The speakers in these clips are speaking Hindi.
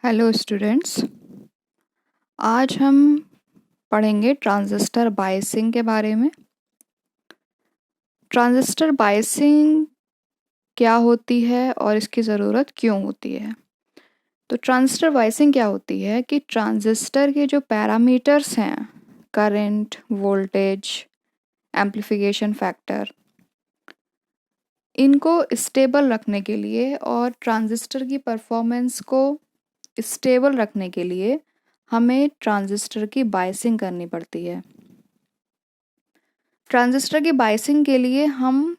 Hello students. आज हम पढ़ेंगे ट्रांजिस्टर बायसिंग के बारे में। ट्रांजिस्टर बायसिंग क्या होती है और इसकी ज़रूरत क्यों होती है। तो ट्रांजिस्टर बायसिंग क्या होती है कि ट्रांजिस्टर के जो पैरामीटर्स हैं, करंट, वोल्टेज, एम्प्लीफिकेशन फैक्टर, इनको स्टेबल रखने के लिए और ट्रांजिस्टर की परफॉर्मेंस को स्टेबल रखने के लिए हमें ट्रांजिस्टर की बायसिंग करनी पड़ती है। ट्रांजिस्टर की बायसिंग के लिए हम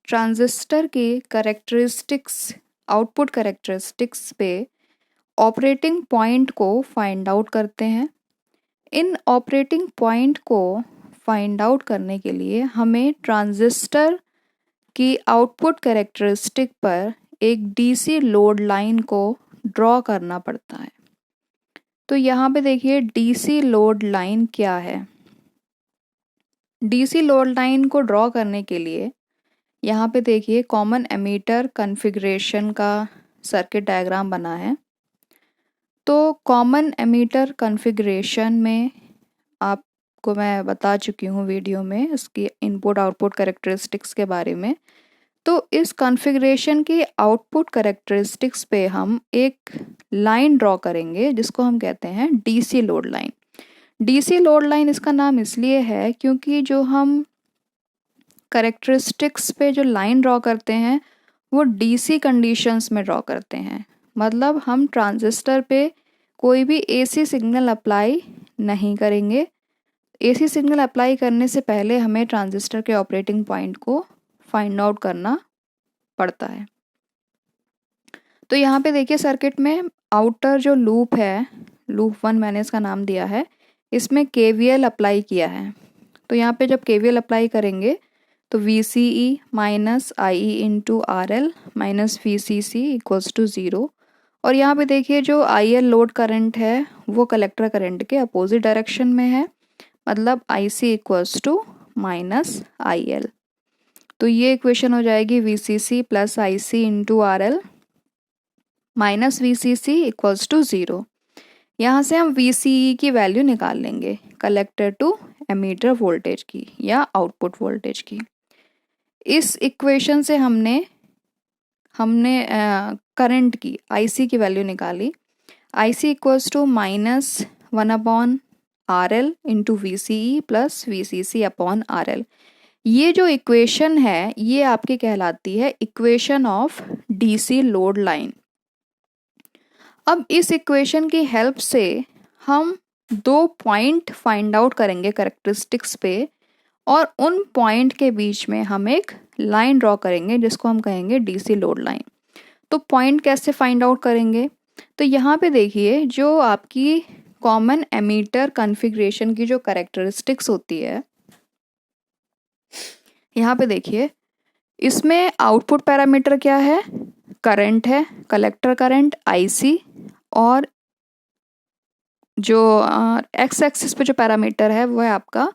ट्रांजिस्टर के करेक्टरिस्टिक्स, आउटपुट करेक्टरिस्टिक्स पे ऑपरेटिंग पॉइंट को फाइंड आउट करते हैं। इन ऑपरेटिंग पॉइंट को फाइंड आउट करने के लिए हमें ट्रांजिस्टर की आउटपुट करेक्टरिस्टिक पर एक डीसी लोड लाइन को ड्रॉ करना पड़ता है। तो यहाँ पे देखिए डीसी लोड लाइन क्या है। डीसी लोड लाइन को ड्रॉ करने के लिए यहाँ पे देखिए कॉमन एमीटर कॉन्फ़िगरेशन का सर्किट डायग्राम बना है। तो कॉमन एमीटर कॉन्फ़िगरेशन में आपको मैं बता चुकी हूँ वीडियो में इसकी इनपुट आउटपुट कैरेक्टरिस्टिक्स के बारे में। तो इस कॉन्फ़िगरेशन की आउटपुट कैरेक्टरिस्टिक्स पे हम एक लाइन ड्रॉ करेंगे जिसको हम कहते हैं DC load line. DC load line इसका नाम इसलिए है क्योंकि जो हम कैरेक्टरिस्टिक्स पे जो लाइन ड्रॉ करते हैं वो डीसी कंडीशंस में ड्रॉ करते हैं। मतलब हम ट्रांजिस्टर पे कोई भी एसी सिग्नल अप्लाई नहीं करेंगे। एसी सिग्नल अप्लाई करने से पहले हमें ट्रांजिस्टर के ऑपरेटिंग पॉइंट को फाइंड आउट करना पड़ता है। तो यहाँ पे देखिए सर्किट में आउटर जो लूप है, लूप 1 मैंने इसका नाम दिया है, इसमें केवीएल अप्लाई किया है। तो यहाँ पे जब केवीएल अप्लाई करेंगे तो VCE minus IE into RL minus VCC equals to 0। और यहाँ पे देखिए जो IL लोड करंट है वो कलेक्टर करंट के अपोजिट डायरेक्शन में है, मतलब IC equals to minus IL। तो ये इक्वेशन हो जाएगी VCC plus IC into RL minus VCC equals to 0। यहाँ से हम VCE की वैल्यू निकाल लेंगे, कलेक्टर टू एमीटर वोल्टेज की या आउटपुट वोल्टेज की। इस इक्वेशन से हमने करंट की IC की वैल्यू निकाली। IC equals to minus 1/RL into VCE plus VCC upon RL। ये जो इक्वेशन है ये आपकी कहलाती है equation of DC load line. अब इस इक्वेशन की हेल्प से हम 2 पॉइंट फाइंड आउट करेंगे कैरेक्टरिस्टिक्स पे और उन पॉइंट के बीच में हम एक लाइन ड्रॉ करेंगे जिसको हम कहेंगे डीसी लोड लाइन। तो पॉइंट कैसे फाइंड आउट करेंगे, तो यहाँ पे देखिए जो आपकी कॉमन एमीटर कॉन्फ़िगरेशन की जो कैरेक्टरिस्टिक्स होती है, यहाँ पे देखिए इसमें आउटपुट पैरामीटर क्या है, करंट है, कलेक्टर करंट IC, और जो एक्स एक्सिस पे जो पैरामीटर है वो है आपका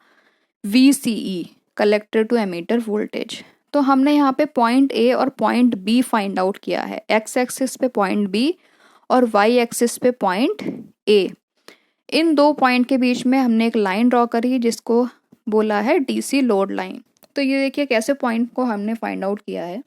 VCE, collector to emitter voltage. तो हमने यहाँ पे पॉइंट A और पॉइंट B फाइंड आउट किया है, एक्स एक्सिस पे पॉइंट B और वाई एक्सिस पे पॉइंट A। इन 2 पॉइंट के बीच में हमने एक लाइन ड्रॉ करी जिसको बोला है डीसी लोड लाइन। तो ये देखिए कैसे पॉइंट को हमने फाइंड आउट किया है।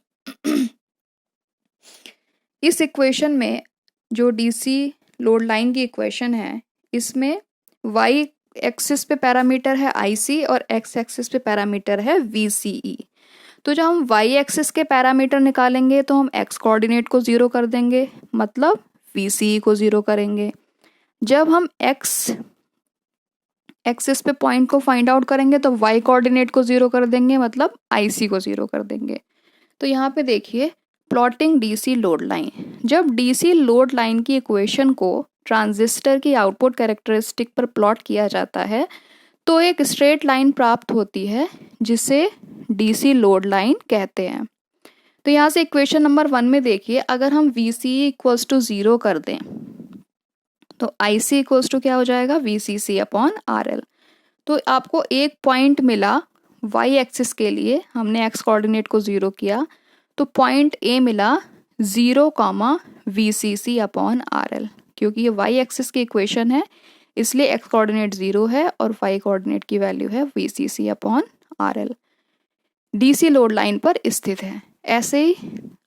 इस इक्वेशन में जो डीसी लोड लाइन की इक्वेशन है इसमें वाई एक्सिस पे पैरामीटर है IC और एक्स एक्सिस पे पैरामीटर है VCE। तो जब हम वाई एक्सिस के पैरामीटर निकालेंगे तो हम एक्स कोऑर्डिनेट को 0 कर देंगे, मतलब VCE को 0 करेंगे। जब हम एक्स एक्सिस पे पॉइंट को फाइंड आउट करेंगे तो वाई कोऑर्डिनेट को 0 कर देंगे, मतलब IC को 0 कर देंगे। तो यहाँ पे देखिए प्लॉटिंग डीसी लोड लाइन। जब डीसी लोड लाइन की इक्वेशन को ट्रांजिस्टर की आउटपुट कैरेक्टरिस्टिक पर प्लॉट किया जाता है तो एक स्ट्रेट लाइन प्राप्त होती है जिसे डीसी लोड लाइन कहते हैं। तो यहाँ से इक्वेशन नंबर 1 में देखिए अगर हम VCE इक्वल्स टू 0 कर दें तो IC इक्वल्स टू क्या हो जाएगा, VCC अपॉन RL। तो आपको एक पॉइंट मिला वाई एक्सिस के लिए, हमने एक्स कोऑर्डिनेट को 0 किया तो पॉइंट A मिला 0, VCC अपॉन RL, क्योंकि ये वाई एक्सिस की इक्वेशन है, इसलिए एक्स कोऑर्डिनेट 0 है और वाई कोऑर्डिनेट की वैल्यू है VCC/RL। DC लोड लाइन पर स्थित है। ऐसे ही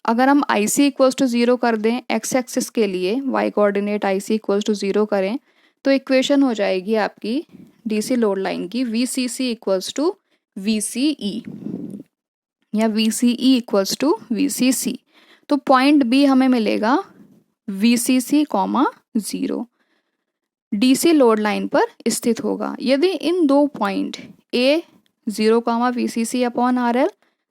अगर हम IC इक्वल्स टू 0 कर दें एक्स एक्सिस के लिए, y coordinate IC equals to 0 करें, तो इक्वेशन हो जाएगी आपकी DC लोड लाइन की VCC इक्वल्स टू VCE या VCE इक्वल्स टू VCC। तो पॉइंट बी हमें मिलेगा VCC, 0 DC लोड लाइन पर स्थित होगा। यदि इन दो पॉइंट A 0, VCC/RL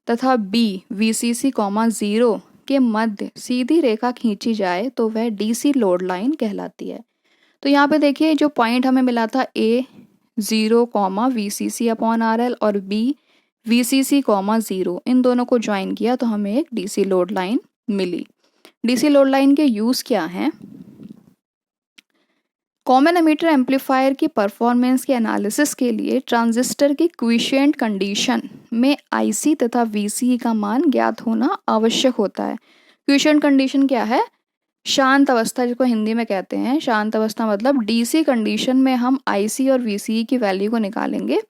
तथा B VCC, 0 के मध्य सीधी रेखा खींची जाए तो वह DC लोड लाइन कहलाती है। तो यहाँ पे देखिए जो पॉइंट हमें मिला था A 0, VCC/RL और B VCC, 0, इन दोनों को ज्वाइन किया तो हमें एक DC लोड लाइन मिली। DC लोड लाइन के यूज़ क्या हैं? कॉमन एमिटर एम्पलीफायर की परफॉर्मेंस के एनालिसिस के लिए ट्रांजिस्टर की क्विशेंट कंडीशन में IC तथा VCE का मान ज्ञात होना आवश्यक होता है। क्विशेंट कंडीशन क्या है? शांत अवस्था, जिसको हिंदी में कहते हैं शांत अवस्था, मतलब DC कंडीशन में हम IC और VCE की वैल्यू को निकालेंगे।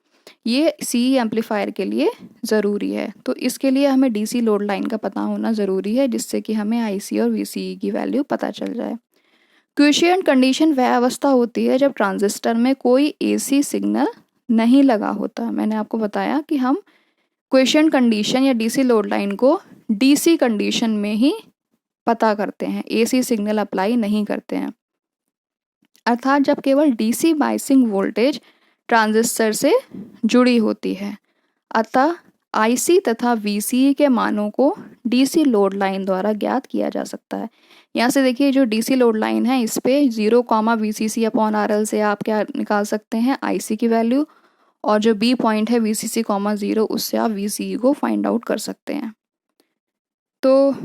ये CE एम्पलीफायर के लिए ज़रूरी है, तो इसके लिए हमें DC लोड लाइन का पता होना ज़रूरी है, जिससे कि हमें IC और VCE की वैल्यू पता चल जाए। क्विशेंट कंडीशन वह अवस्था होती है जब ट्रांजिस्टर में कोई AC सिग्नल नहीं लगा होता। मैंने आपको बताया कि हम क्विशेंट कंडीशन या DC लोड लाइन को DC कंडीशन में ही पता करते हैं, AC सिग्नल अप्लाई नहीं करते हैं, अर्थात जब केवल DC बायसिंग वोल्टेज ट्रांजिस्टर से जुड़ी होती है। अतः IC तथा VCE के मानों को DC लोड लाइन द्वारा ज्ञात किया जा सकता है। यहाँ से देखिए जो DC लोड लाइन है इस पे 0, VCC/RL से आप क्या निकाल सकते हैं? IC की वैल्यू, और जो B पॉइंट है VCC, 0, उससे आप VCE को फाइंड आउट कर सकते हैं। तो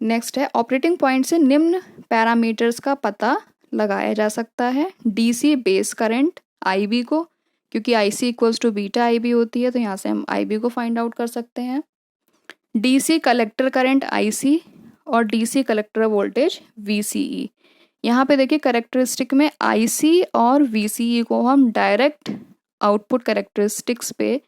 नेक्स्ट है ऑपरेटिंग पॉइंट से निम्न पैरामीटर्स का पता लगाया जा सकता है। DC बेस करंट IB को, क्योंकि IC equals to beta IB होती है, तो यहाँ से हम IB को फाइंड आउट कर सकते हैं। DC कलेक्टर करंट IC और DC कलेक्टर वोल्टेज VCE। यहाँ पे देखिए कैरेक्टरिस्टिक में IC और VCE को हम डायरेक्ट आउटपुट कैरेक्टरिस्टिक्स पे